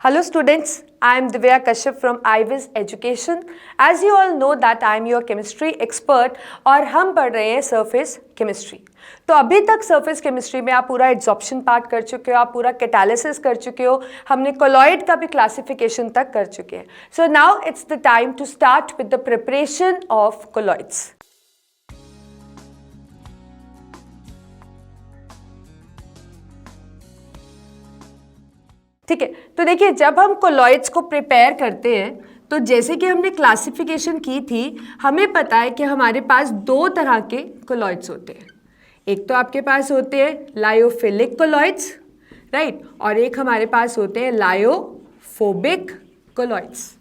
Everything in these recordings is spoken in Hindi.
Hello students, I am Divya Kashyap from iWiz Education. As you all know that I am your chemistry expert और हम पढ़ रहे हैं surface chemistry. तो अभी तक surface chemistry में आप पूरा adsorption part कर चुके हो, आप पूरा catalysis कर चुके हो, हमने colloid का भी classification तक कर चुके हैं. So now it's the time to start with the preparation of colloids. ठीक है, तो देखिए जब हम कोलॉइड्स को प्रिपेयर करते हैं तो जैसे कि हमने क्लासिफिकेशन की थी, हमें पता है कि हमारे पास दो तरह के कोलॉइड्स होते हैं. एक तो आपके पास होते हैं लायोफिलिक कोलॉइड्स, राइट, और एक हमारे पास होते हैं lyophobic colloids.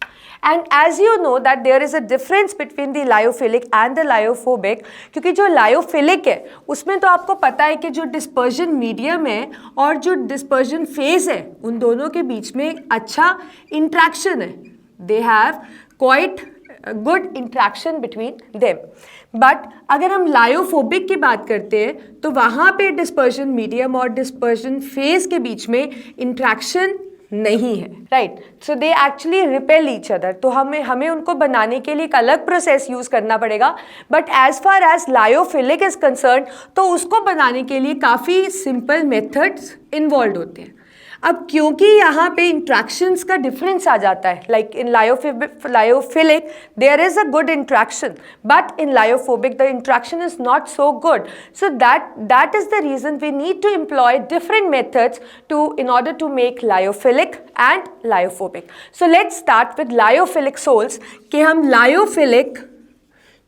And as you know that there is a difference between the lyophilic and the lyophobic, क्योंकि जो lyophilic है उसमें तो आपको पता है कि जो dispersion medium है और जो dispersion phase है उन दोनों के बीच में अच्छा interaction है. They have quite good interaction between them. But अगर हम lyophobic की बात करते हैं तो वहाँ पे dispersion medium और dispersion phase के बीच में interaction नहीं है, right. So they actually repel each other. तो हमें उनको बनाने के लिए एक अलग प्रोसेस यूज करना पड़ेगा. But as far as lyophilic is concern तो उसको बनाने के लिए काफ़ी सिंपल मेथड्स इन्वॉल्व होते हैं. अब क्योंकि यहाँ पे इंट्रैक्शंस का डिफरेंस आ जाता है, like in lyophilic there is a good interaction but in lyophobic the interaction is not so good. So that is the reason we need to employ different methods in order to make lyophilic and lyophobic. So let's start with lyophilic sols कि हम लायोफिलिक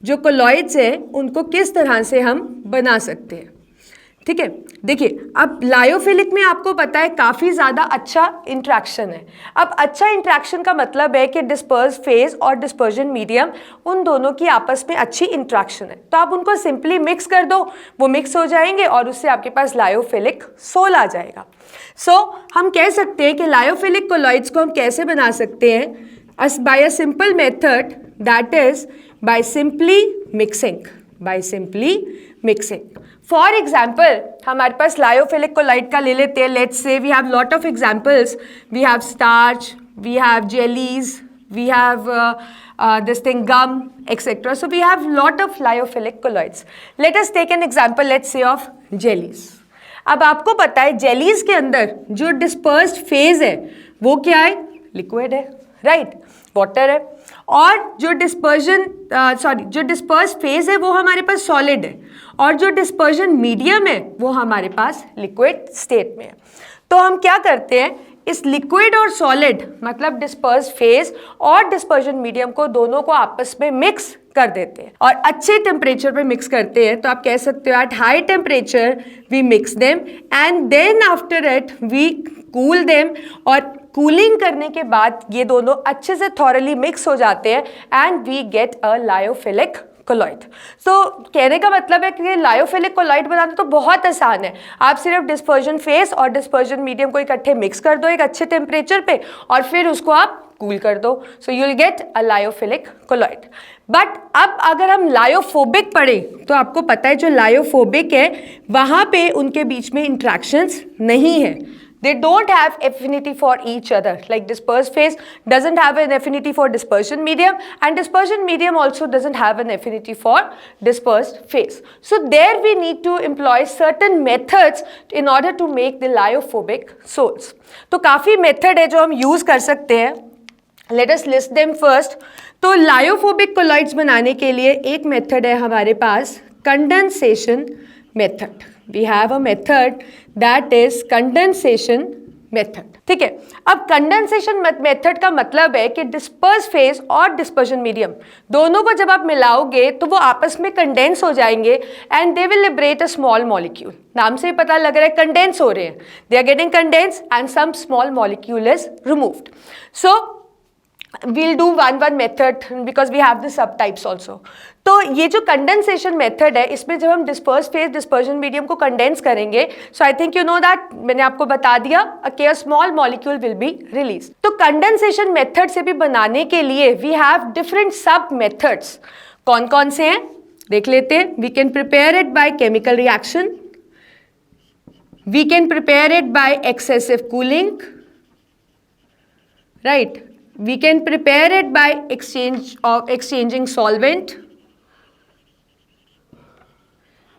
जो कोलॉइड्स हैं उनको किस तरह से हम बना सकते हैं. ठीक है, देखिए अब लायोफिलिक में आपको पता है काफ़ी ज़्यादा अच्छा इंट्रैक्शन है. अब अच्छा इंट्रैक्शन का मतलब है कि डिस्पर्स फेज और डिस्पर्जन मीडियम उन दोनों की आपस में अच्छी इंट्रैक्शन है. तो आप उनको सिंपली मिक्स कर दो, वो मिक्स हो जाएंगे और उससे आपके पास लायोफिलिक सोल आ जाएगा. सो हम कह सकते हैं कि लायोफिलिक कोलॉइड्स को हम कैसे बना सकते हैं by a simple method, that is by simply mixing. For example हमारे पास लायोफिलिक कोलॉइड का ले लेते हैं. Let's say we have lot of examples. We have starch, we have jellies, we have this thing gum etcetera. So we have lot of lyophilic colloids. Let us take an example, let's say of jellies. अब आपको पता है जेलीज के अंदर जो डिस्पर्स्ड फेज है वो क्या है? लिक्विड है, राइट, वाटर है. और जो जो डिस्पर्स फेज है वो हमारे पास सॉलिड है और जो डिस्पर्जन मीडियम है वो हमारे पास लिक्विड स्टेट में है. तो हम क्या करते हैं, इस लिक्विड और सॉलिड मतलब डिस्पर्स फेज और डिस्पर्जन मीडियम को दोनों को आपस में मिक्स कर देते हैं और अच्छे टेम्परेचर पे मिक्स करते हैं. तो आप कह सकते हो at high temperature we mix them and then after it we cool them. और कूलिंग करने के बाद ये दोनों अच्छे से थॉरली मिक्स हो जाते हैं and we get a lyophilic colloid. So कहने का मतलब है कि लायोफिलिक कोलॉइड बनाना तो बहुत आसान है. आप सिर्फ डिस्पर्जन फेस और डिस्पर्जन मीडियम को इकट्ठे मिक्स कर दो एक अच्छे टेम्परेचर पे और फिर उसको आप कूल कर दो. So you will get a lyophilic colloid. But अब अगर हम लायोफोबिक पढ़ें तो आपको पता है जो लायोफोबिक है वहाँ पे उनके बीच में इंट्रैक्शंस नहीं है. They don't have affinity for each other. Like dispersed phase doesn't have an affinity for dispersion medium and dispersion medium also doesn't have an affinity for dispersed phase. So there we need to employ certain methods in order to make the lyophobic sols. तो काफ़ी method है जो हम use कर सकते हैं. Let us list them first. तो lyophobic colloids बनाने के लिए एक method है हमारे पास condensation method. We have a method that is condensation method. ठीक है, अब कंडेंसेशन मेथड का मतलब है कि डिस्पर्स फेज और डिस्पर्जन मीडियम दोनों को जब आप मिलाओगे तो वो आपस में कंडेंस हो जाएंगे and they will liberate a small molecule. नाम से ही पता लग रहा है कंडेंस हो रहे हैं. They are getting condense and some small molecule is removed. So we'll do one method because we have the subtypes also. तो ये जो कंडेंसेशन मेथड है इसमें जब हम डिस्पर्स फेज डिस्पर्जन मीडियम को कंडेंस करेंगे so I think you know that मैंने आपको बता दिया कि a small molecule will be release. तो कंडेंसेशन मेथड से भी बनाने के लिए we have different sub methods. कौन कौन से हैं देख लेते हैं. We can prepare it by chemical reaction, we can prepare it by excessive cooling, right? We can prepare it by exchanging solvent.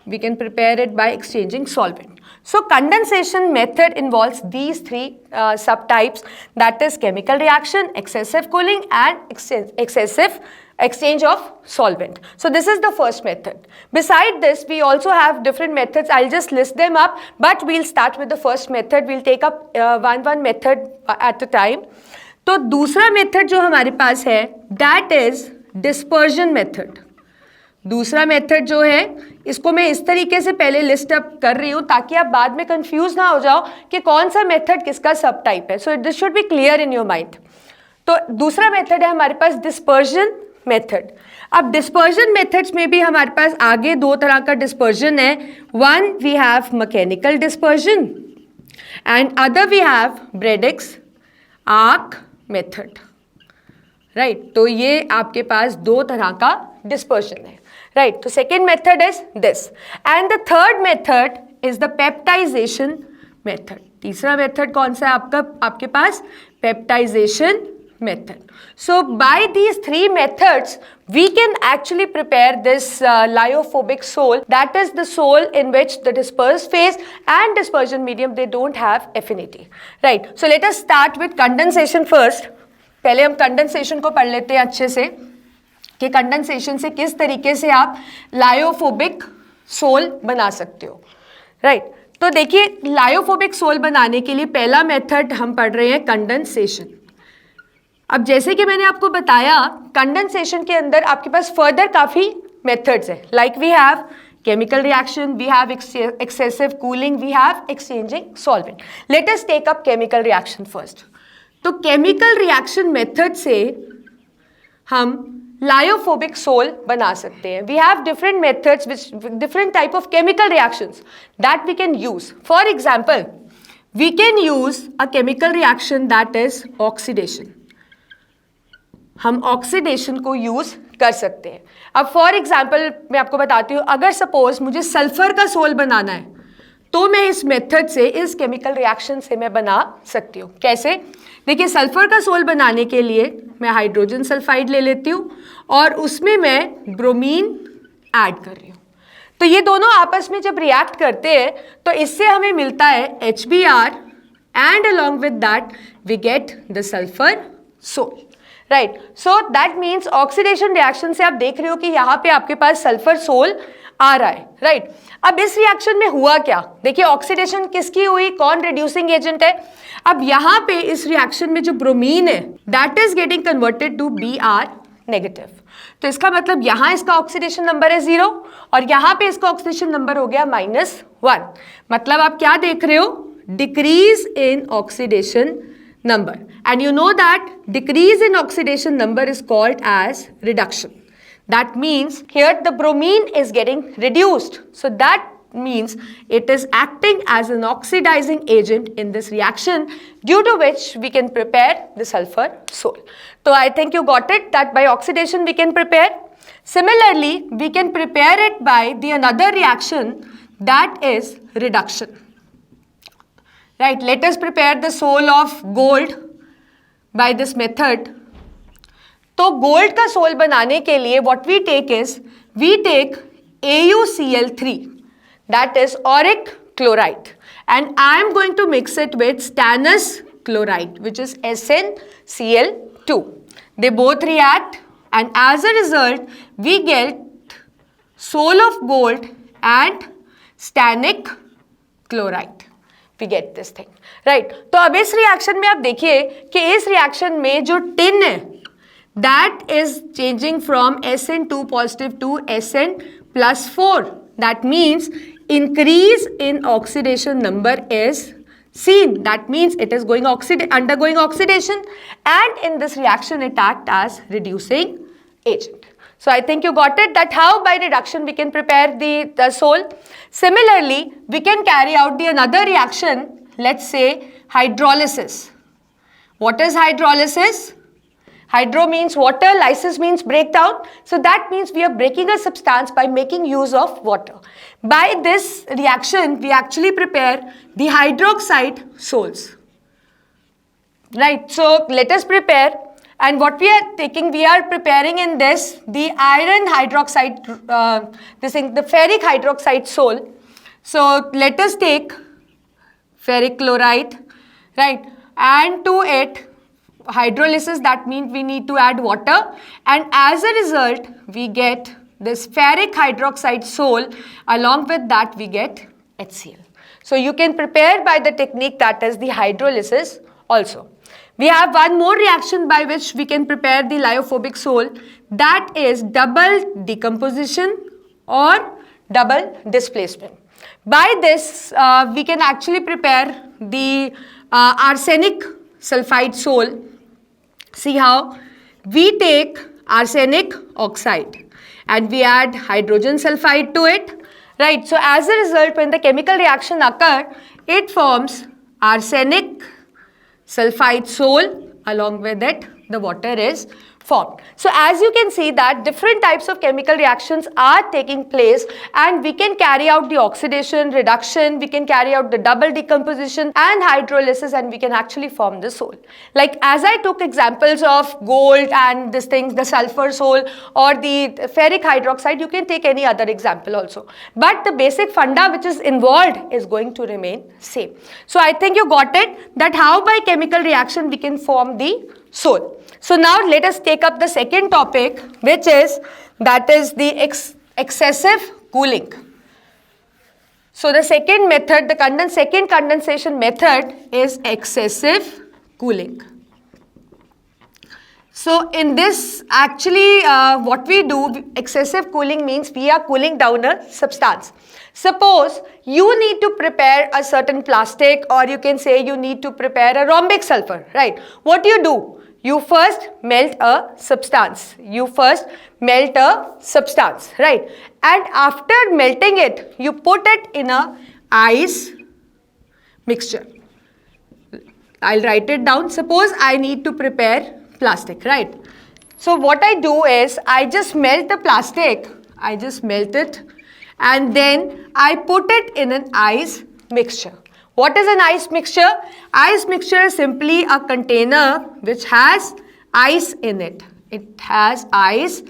We can prepare it by exchanging solvent. So condensation method involves these three subtypes, that is chemical reaction, excessive cooling, and excessive exchange of solvent. So this is the first method. Beside this, we also have different methods. I'll just list them up, but we'll start with the first method. We'll take up one method at a time. तो दूसरा मेथड जो हमारे पास है, that is dispersion method. दूसरा मेथड जो है, इसको मैं इस तरीके से पहले लिस्ट अप कर रही हूँ ताकि आप बाद में कंफ्यूज ना हो जाओ कि कौन सा मेथड किसका सब टाइप है. So this should be clear in your mind. तो दूसरा मेथड है हमारे पास डिस्पर्जन मेथड. अब डिस्पर्जन मेथड्स में भी हमारे पास आगे दो तरह का डिस्पर्जन है. One we have mechanical dispersion and other we have Bredig's arc method. Right, तो ये आपके पास दो तरह का डिस्पर्जन है. राइट, तो second method is this and the third method is the peptization method. तीसरा मेथड कौन सा है आपके पास? Peptization method. So by these three methods we can actually prepare this lyophobic sole, that is the sole in which the dispersed phase and dispersion medium they don't have affinity. Right, so let us start with condensation first. पहले हम कंडेंसेशन को पढ़ लेते हैं अच्छे से कि कंडेंसेशन से किस तरीके से आप लायोफोबिक सोल बना सकते हो. राइट, तो देखिए लायोफोबिक सोल बनाने के लिए पहला मेथड हम पढ़ रहे हैं कंडेंसेशन. अब जैसे कि मैंने आपको बताया कंडेंसेशन के अंदर आपके पास फर्दर काफ़ी मेथड्स हैं. Like we have chemical reaction, we have excessive cooling, we have exchanging solvent. Let us take up chemical reaction first. तो केमिकल रिएक्शन मेथड से हम लायोफोबिक सोल बना सकते हैं. We have different methods which different type of chemical reactions that we can use. For example we can use a chemical reaction that is oxidation. हम ऑक्सीडेशन को यूज कर सकते हैं. अब फॉर एग्जाम्पल मैं आपको बताती हूँ, अगर सपोज मुझे सल्फर का सोल बनाना है तो मैं इस मेथड से, इस केमिकल रिएक्शन से मैं बना सकती हूँ. कैसे? देखिए सल्फर का सोल बनाने के लिए मैं हाइड्रोजन सल्फाइड ले लेती हूँ और उसमें मैं ब्रोमीन ऐड कर रही हूँ. तो ये दोनों आपस में जब रिएक्ट करते हैं तो इससे हमें मिलता है HBr and along with that we get the sulphur sol. Right, so that means oxidation reaction से आप देख रहे हो कि यहाँ पे आपके पास सल्फर सोल आ रहा है. राइट, अब इस रिएक्शन में हुआ क्या? देखिए ऑक्सीडेशन किसकी हुई, कौन रिड्यूसिंग एजेंट है? अब यहाँ पे इस रिएक्शन में जो ब्रोमीन है that is getting converted to Br negative. तो इसका मतलब यहाँ इसका ऑक्सीडेशन नंबर है 0 और यहाँ पे इसका ऑक्सीडेशन नंबर हो गया -1. मतलब आप क्या देख रहे हो? Decrease in oxidation number, and you know that decrease in oxidation number is called as reduction. That means here the bromine is getting reduced, so that means it is acting as an oxidizing agent in this reaction, due to which we can prepare the sulfur soul. So I think you got it that by oxidation we can prepare. Similarly we can prepare it by the another reaction, that is reduction. Right, let us prepare the soul of gold by this method. तो गोल्ड का सोल बनाने के लिए what we take is, we take AuCl3, that is auric chloride, and I am going to mix it with stannous chloride, which is SnCl2. They both react and as a result we get soul of gold and stannic chloride. We get this thing. Right, तो अब इस रिएक्शन में आप देखिए कि इस रिएक्शन में जो टिन है that is changing from Sn2 positive to Sn+4. That means increase in oxidation number is seen. That means it is undergoing oxidation, and in this reaction it acts as reducing agent. So I think you got it that how by reduction we can prepare the sole. Similarly, we can carry out the another reaction, let's say hydrolysis. What is hydrolysis? Hydro means water, lysis means breakdown. So that means we are breaking a substance by making use of water. By this reaction, we actually prepare the hydroxide soles. right? So let us prepare. And what we are taking, we are preparing in this the iron hydroxide, the ferric hydroxide sol. So let us take ferric chloride, right? And to it, hydrolysis, that means we need to add water. And as a result, we get this ferric hydroxide sol. Along with that, we get HCl. So you can prepare by the technique that is the hydrolysis also. We have one more reaction by which we can prepare the lyophobic sol, that is double decomposition or double displacement. By this, we can actually prepare the arsenic sulfide sol. See how? We take arsenic oxide and we add hydrogen sulfide to it, right? So as a result, when the chemical reaction occurs, it forms arsenic sulfide sol, along with it the water is formed. So as you can see that different types of chemical reactions are taking place, and we can carry out the oxidation, reduction, we can carry out the double decomposition and hydrolysis, and we can actually form the sol. Like as I took examples of gold and this thing, the sulfur sol or the ferric hydroxide, you can take any other example also. But the basic funda which is involved is going to remain same. So I think you got it, that how by chemical reaction we can form the sol. So now let us take up the second topic, which is the excessive cooling. So the second method, the second condensation method is excessive cooling. So in this actually what we do, excessive cooling means we are cooling down a substance. Suppose you need to prepare a certain plastic, or you can say you need to prepare a rhombic sulfur, right? What do? You first melt a substance. Right? And after melting it, you put it in a ice mixture. I'll write it down. Suppose I need to prepare plastic, right? So what I do is I just melt the plastic. I just melt it and then I put it in an ice mixture. What is an ice mixture? Ice mixture is simply a container which has ice in it. It has ice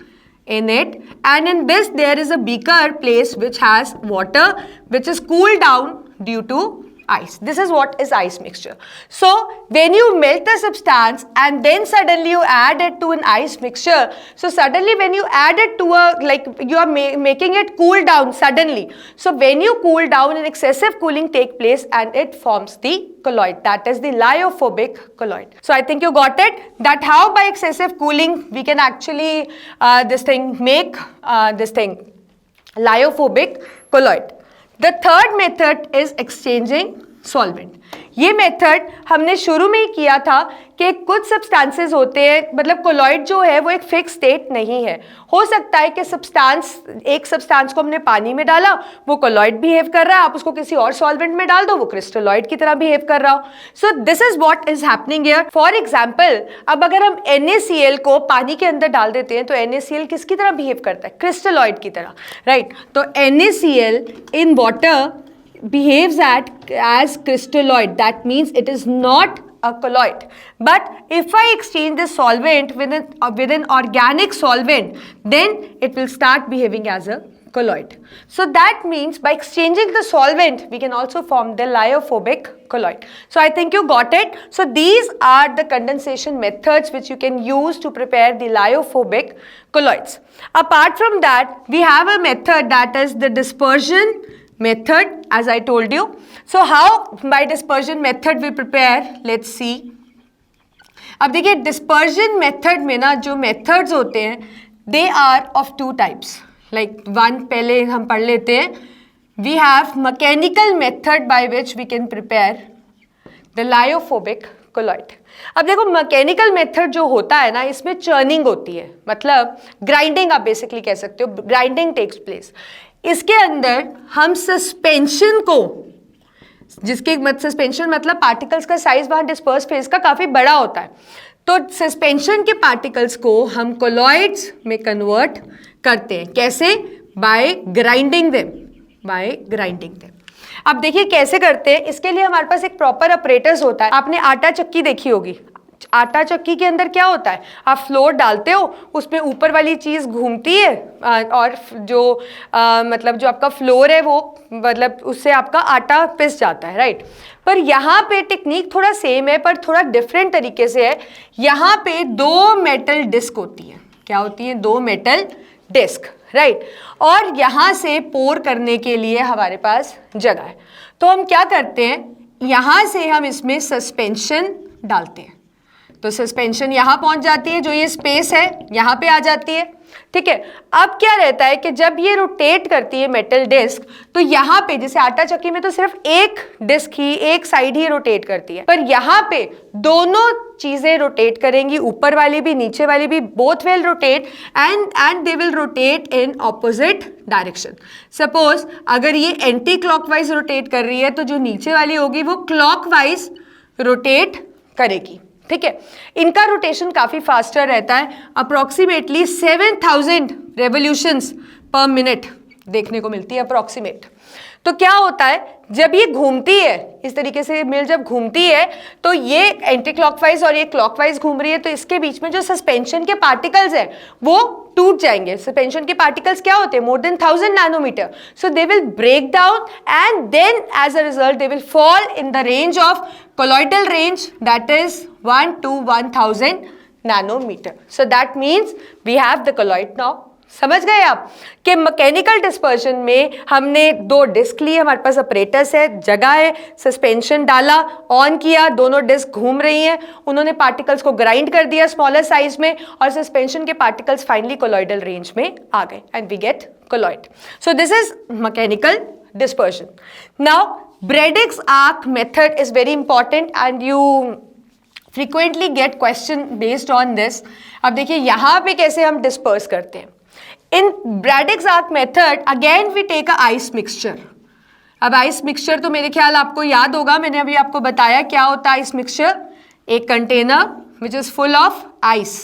in it, and in this there is a beaker placed which has water which is cooled down due to ice. This is what is ice mixture. So when you melt the substance and then suddenly you add it to an ice mixture, so suddenly when you add it to a, like you are making it cool down suddenly. So when you cool down, an excessive cooling take place and it forms the colloid, that is the lyophobic colloid. So I think you got it, that how by excessive cooling we can actually make lyophobic colloid. The third method is exchanging solvent. ये मेथड हमने शुरू में ही किया था कि कुछ सब्सटेंसेस होते हैं, मतलब कोलॉइड जो है वो एक फिक्स स्टेट नहीं है. हो सकता है कि एक सब्सटेंस को हमने पानी में डाला, वो कोलॉइड बिहेव कर रहा है, आप उसको किसी और सॉल्वेंट में डाल दो, वो क्रिस्टलॉइड की तरह बिहेव कर रहा हो. सो this is what is happening here. For example, अब अगर हम NaCl को पानी के अंदर डाल देते हैं तो NaCl किसकी तरह बिहेव करता है? क्रिस्टलॉइड की तरह, राइट? तो NaCl in water behaves as crystalloid. That means it is not a colloid. But if I exchange the solvent with an organic solvent, then it will start behaving as a colloid. So that means by exchanging the solvent, we can also form the lyophobic colloid. So I think you got it. So these are the condensation methods which you can use to prepare the lyophobic colloids. Apart from that, we have a method that is the dispersion method, as I told you. So how by dispersion method we prepare? Let's see. अब देखिए dispersion method में ना जो methods होते हैं, they are of two types. Like one पहले हम पढ़ लेते हैं. We have mechanical method by which we can prepare the lyophobic colloid. अब देखो मैकेनिकल मेथड जो होता है ना, इसमें चर्निंग होती है, मतलब ग्राइंडिंग आप बेसिकली कह सकते हो, ग्राइंडिंग टेक्स प्लेस. इसके अंदर हम सस्पेंशन को, जिसके सस्पेंशन मतलब पार्टिकल्स का साइज वहाँ डिस्पर्स फेज का काफ़ी बड़ा होता है, तो सस्पेंशन के पार्टिकल्स को हम कोलॉइड्स में कन्वर्ट करते हैं. कैसे? By grinding them. अब देखिए कैसे करते हैं, इसके लिए हमारे पास एक प्रॉपर अपरेटस होता है। आपने आटा चक्की देखी होगी, आटा चक्की के अंदर क्या होता है, आप फ्लोर डालते हो, उसमें ऊपर वाली चीज़ घूमती है और जो मतलब जो आपका फ्लोर है वो मतलब उससे आपका आटा पिस जाता है, राइट। पर यहाँ पे टेक्निक थोड़ा सेम है पर थोड़ा डिफरेंट तरीके से है। यहाँ पे 2 मेटल डिस्क होती है। क्या होती है? 2 मेटल डिस्क, राइट। और यहाँ से पोर करने के लिए हमारे पास जगह है। तो हम क्या करते हैं, यहाँ से हम इसमें सस्पेंशन डालते हैं। तो सस्पेंशन यहाँ पहुँच जाती है, जो ये स्पेस है यहाँ पे आ जाती है, ठीक है। अब क्या रहता है कि जब ये रोटेट करती है मेटल डिस्क, तो यहाँ पे जैसे आटा चक्की में तो सिर्फ एक डिस्क ही, एक साइड ही रोटेट करती है, पर यहाँ पे दोनों चीजें रोटेट करेंगी, ऊपर वाली भी नीचे वाली भी, both will rotate and they will rotate in opposite direction. Suppose अगर ये एंटी क्लॉकवाइज रोटेट कर रही है तो जो नीचे वाली होगी वो क्लॉकवाइज रोटेट करेगी, ठीक है। इनका रोटेशन काफ़ी फास्टर रहता है, अप्रॉक्सीमेटली 7000 रेवोल्यूशंस पर मिनट देखने को मिलती है अप्रॉक्सीमेट। तो क्या होता है, जब ये घूमती है इस तरीके से, मिल जब घूमती है तो ये एंटी क्लॉकवाइज और ये क्लॉकवाइज घूम रही है, तो इसके बीच में जो सस्पेंशन के पार्टिकल्स हैं वो टूट जाएंगे। सस्पेंशन के पार्टिकल्स क्या होते हैं? More than 1000 nanometre. So they will break down and then as a result they will fall in the range of colloidal range, that is 1 to 1000 nanometer. So that means we have the colloid now. समझ गए आप कि मैकेनिकल डिस्पर्शन में हमने 2 डिस्क लिए, हमारे पास अपरेटस है, जगह है, सस्पेंशन डाला, ऑन किया, दोनों डिस्क घूम रही हैं, उन्होंने पार्टिकल्स को ग्राइंड कर दिया स्मॉलर साइज में और सस्पेंशन के पार्टिकल्स फाइनली कोलॉइडल रेंज में आ गए and we get colloid. So this is mechanical dispersion. Now, Braddock's arc method is very important and you frequently get question based on this. अब देखिए यहाँ पे कैसे हम disperse करते हैं. In Braddock's arc method, again we take a ice mixture. अब ice mixture तो मेरे ख्याल आपको याद होगा, मैंने अभी आपको बताया क्या होता है ice mixture. एक container which is full of ice.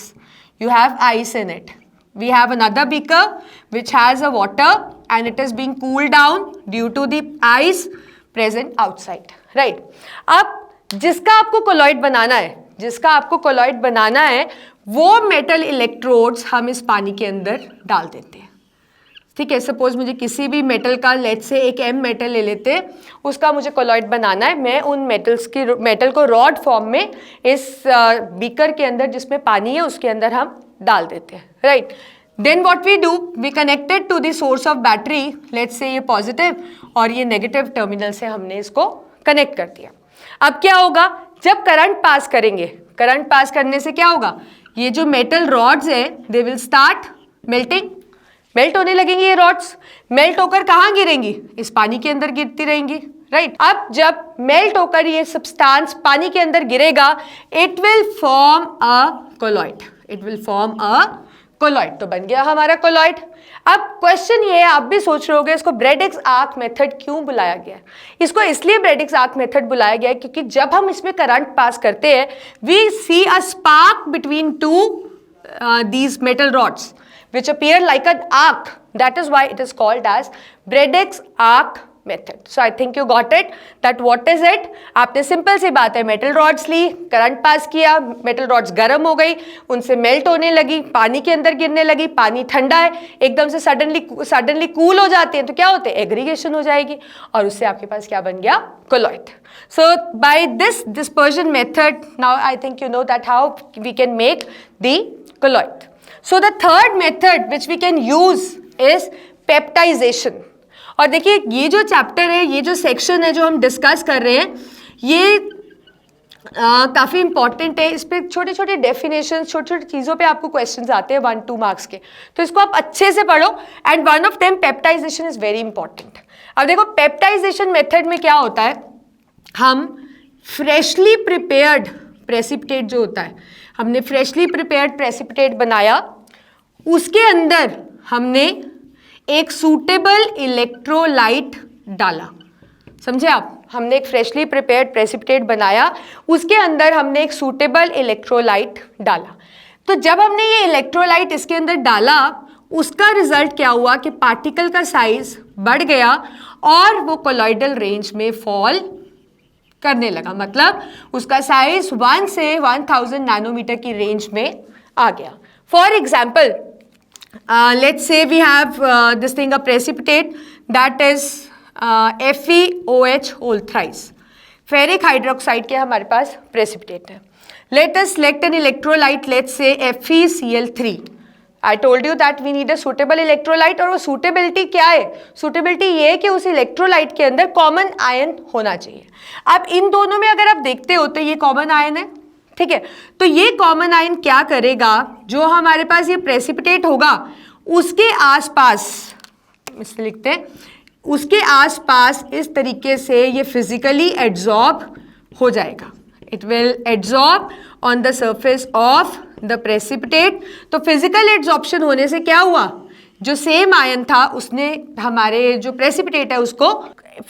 You have ice in it. We have another beaker which has a water and it is being cooled down due to the ice present outside, right? अब जिसका आपको कोलॉइड बनाना है, वो मेटल इलेक्ट्रोड्स हम इस पानी के अंदर डाल देते हैं, ठीक है। सपोज मुझे किसी भी मेटल का, लेट्स से एक एम मेटल ले लेते हैं, उसका मुझे कोलॉइड बनाना है, मैं उन मेटल को रॉड फॉर्म में इस बीकर के अंदर जिसमें पानी है उसके अंदर हम डाल देते हैं, right. Then what we do, we connected to the source of battery, let's say ये पॉजिटिव और ये नेगेटिव टर्मिनल से हमने इसको कनेक्ट कर दिया। अब क्या होगा, जब करंट पास करेंगे, करंट पास करने से क्या होगा, ये जो मेटल रॉड्स हैं they will start melting, melt होने लगेंगी। ये रॉड्स मेल्ट होकर कहाँ गिरेंगी? इस पानी के अंदर गिरती रहेंगी, राइट। अब जब मेल्ट होकर ये सब्सटेंस पानी के अंदर गिरेगा, it will form a colloid, it will form a colloid. तो बन गया हमारा कोलॉइड। अब क्वेश्चन ये है, आप भी सोच रहे होगे इसको ब्रैडिक्स आर्क मेथड क्यों बुलाया गया है? इसको इसलिए ब्रैडिक्स आर्क मेथड बुलाया गया है क्योंकि जब हम इसमें करंट पास करते हैं, we see a spark between two these metal rods which appear like an arc. That is why it is called as Braddock's arc method. So I think you got it that what is it? आपने सिंपल सी बात है, मेटल रॉड्स ली, करंट पास किया, मेटल रॉड्स गर्म हो गई, उनसे मेल्ट होने लगी, पानी के अंदर गिरने लगी, पानी ठंडा है, एकदम से सडनली कूल हो जाते हैं तो क्या होते हैं? एग्रीगेशन हो जाएगी और उससे आपके पास क्या बन गया? Colloid. So by this dispersion method, now I think you know that how we can make the colloid. So the third method which we can use is peptidization. और देखिए ये जो चैप्टर है, ये जो सेक्शन है जो हम डिस्कस कर रहे हैं, ये काफ़ी इंपॉर्टेंट है। इस पर छोटे छोटे डेफिनेशन, छोटी छोटी चीज़ों पे आपको क्वेश्चंस आते हैं 1-2 मार्क्स के, तो इसको आप अच्छे से पढ़ो। And one of them peptization is very important. अब देखो पेप्टाइजेशन मेथड में क्या होता है, हम फ्रेशली प्रिपेयर्ड प्रेसिपिटेट जो होता है, हमने फ्रेशली प्रिपेयर्ड प्रेसिपिटेट बनाया, उसके अंदर हमने एक सूटेबल इलेक्ट्रोलाइट डाला। समझे आप? हमने एक फ्रेशली प्रिपेयर्ड प्रेसिपिटेट बनाया, उसके अंदर हमने एक सूटेबल इलेक्ट्रोलाइट डाला। तो जब हमने ये इलेक्ट्रोलाइट इसके अंदर डाला, उसका रिजल्ट क्या हुआ कि पार्टिकल का साइज बढ़ गया और वो कोलॉइडल रेंज में फॉल करने लगा, मतलब उसका साइज 1 से 1000 नैनोमीटर की रेंज में आ गया. For example, let's say we have this thing, a precipitate that is FeOH whole thrice. Ferric hydroxide के हमारे पास प्रेसिपिटेट है. Let us select an electrolyte, let's say FeCl3. I told you that we need a suitable electrolyte. और वो suitability क्या है? suitability ये है कि उस electrolyte के अंदर common ion होना चाहिए. अब इन दोनों में अगर आप देखते हो तो ये common ion है, ठीक है. तो ये कॉमन आयन क्या करेगा, जो हमारे पास ये प्रेसिपिटेट होगा उसके आसपास, इसमें लिखते हैं, उसके आसपास इस तरीके से ये फिजिकली एड्जॉर्ब हो जाएगा. It will adsorb on the surface of the precipitate. तो फिजिकल एड्जॉर्प्शन होने से क्या हुआ, जो सेम आयन था उसने हमारे जो प्रेसिपिटेट है उसको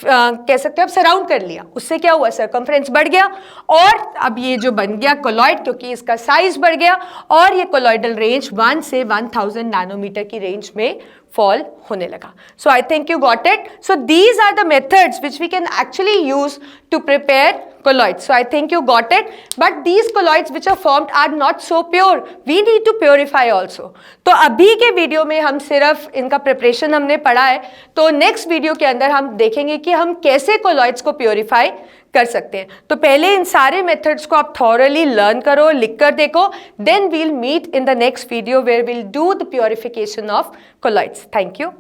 कह सकते हो आप सराउंड कर लिया. उससे क्या हुआ, सर्कमफ्रेंस बढ़ गया और अब ये जो बन गया कोलॉइड, क्योंकि इसका साइज बढ़ गया और ये कोलॉइडल रेंज 1 से 1000 नैनोमीटर की रेंज में फॉल होने लगा. So I think you got it. So these are the methods which we can actually use to prepare colloids. So I think you got it. But these colloids which are formed are not so pure. We need to purify also. तो अभी के वीडियो में हम सिर्फ इनका प्रिपरेशन हमने पढ़ा है. तो नेक्स्ट वीडियो के अंदर हम देखेंगे कि हम कैसे colloids को प्योरीफाई कर सकते हैं. तो पहले इन सारे मेथड्स को आप थॉरली लर्न करो, लिख कर देखो. Then we'll meet in the next video where we'll do the purification of colloids. Thank you.